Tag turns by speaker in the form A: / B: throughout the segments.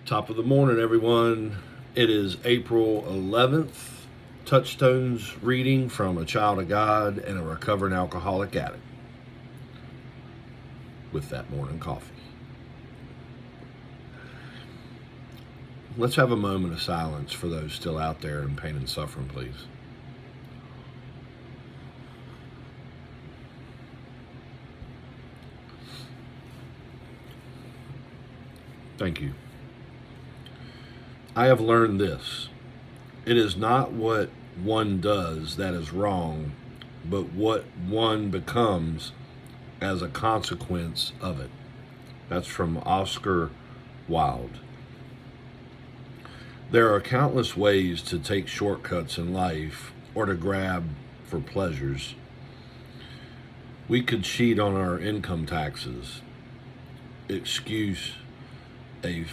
A: Top of the morning, everyone. It is April 11th. Touchstones reading from a child of God and a recovering alcoholic addict with that morning coffee. Let's have a moment of silence for those still out there in pain and suffering, please. Thank you. I have learned this. It is not what one does that is wrong, but what one becomes as a consequence of it. That's from Oscar Wilde. There are countless ways to take shortcuts in life or to grab for pleasures. We could cheat on our income taxes, excuse a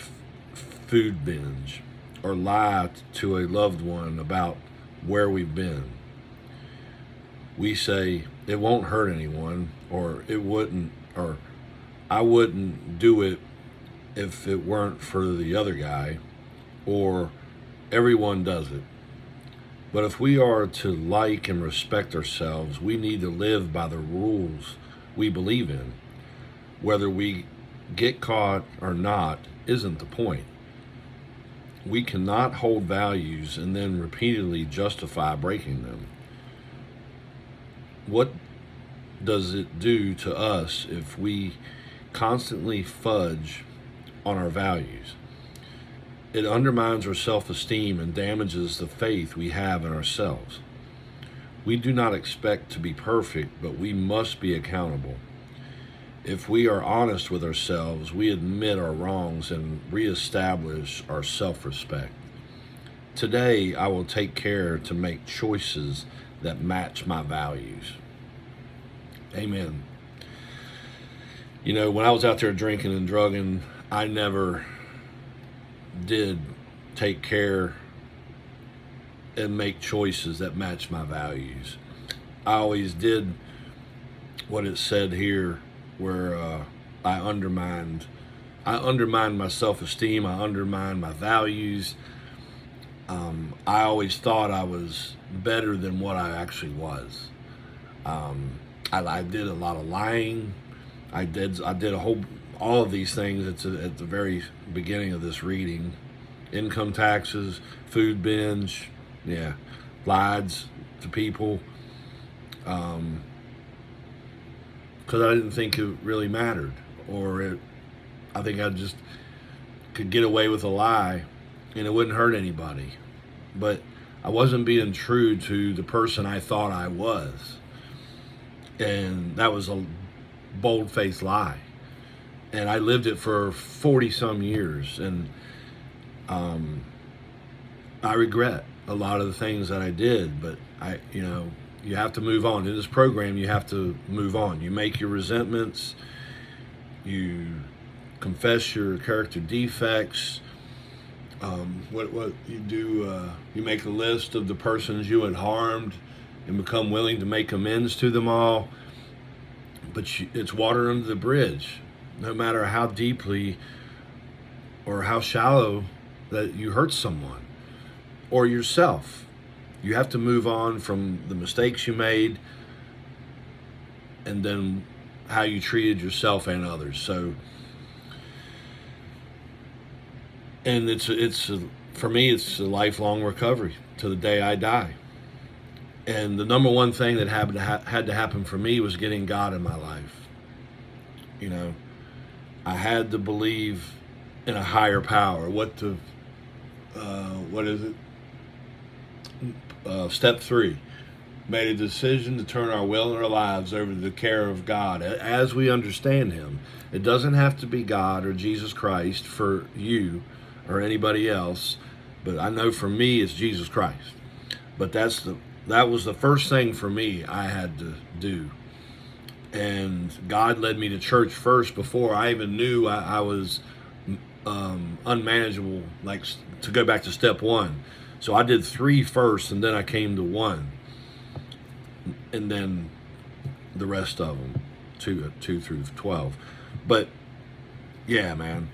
A: food binge, or lie to a loved one about where we've been. We say it won't hurt anyone, or it wouldn't, or I wouldn't do it if it weren't for the other guy, or everyone does it. But if we are to like and respect ourselves, we need to live by the rules we believe in. Whether we get caught or not isn't the point. We cannot hold values and then repeatedly justify breaking them. What does it do to us if we constantly fudge on our values? It undermines our self-esteem and damages the faith we have in ourselves. We do not expect to be perfect, but we must be accountable. If we are honest with ourselves, we admit our wrongs and reestablish our self-respect. Today, I will take care to make choices that match my values. Amen. You know, when I was out there drinking and drugging, I never did take care and make choices that match my values. I always did what it said here, where I undermined my self-esteem, I undermined my values. I always thought I was better than what I actually was. I did a lot of lying. I did all of these things at the very beginning of this reading. Income taxes, food binge, lied to people. Because I didn't think it really mattered, I think I just could get away with a lie and it wouldn't hurt anybody. But I wasn't being true to the person I thought I was. And that was a bold-faced lie. And I lived it for 40-some years. And I regret a lot of the things that I did, but you have to move on. In this program, you have to move on. You make your resentments. You confess your character defects. What you do, you make a list of the persons you had harmed and become willing to make amends to them all. But it's water under the bridge. No matter how deeply or how shallow that you hurt someone or yourself, you have to move on from the mistakes you made and then how you treated yourself and others. So, and for me, it's a lifelong recovery to the day I die. And the number one thing that had to happen for me was getting God in my life. I had to believe in a higher power. What is it? Step 3, made a decision to turn our will and our lives over to the care of God as we understand Him. It doesn't have to be God or Jesus Christ for you or anybody else, but I know for me it's Jesus Christ. But that was the first thing for me I had to do. And God led me to church first before I even knew I was unmanageable, like to go back to step 1. So I did 3 first, and then I came to 1, and then the rest of them, 2 through 12. But yeah, man,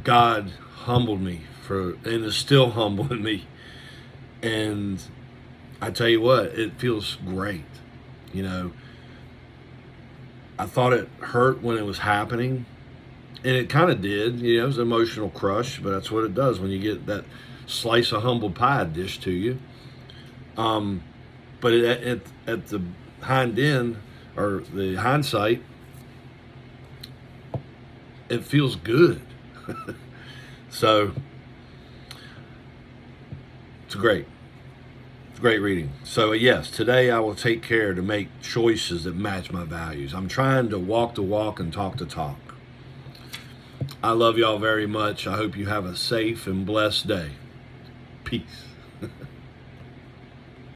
A: God humbled me and is still humbling me. And I tell you what, it feels great. You know, I thought it hurt when it was happening, and it kind of did. You know, it was an emotional crush, but that's what it does when you get that slice of humble pie dished to you. Um, but at the hind end, or the hindsight, it feels good. So it's great. It's great reading. So yes, today I will take care to make choices that match my values. I'm trying to walk the walk and talk the talk. I love y'all very much. I hope you have a safe and blessed day. Peace.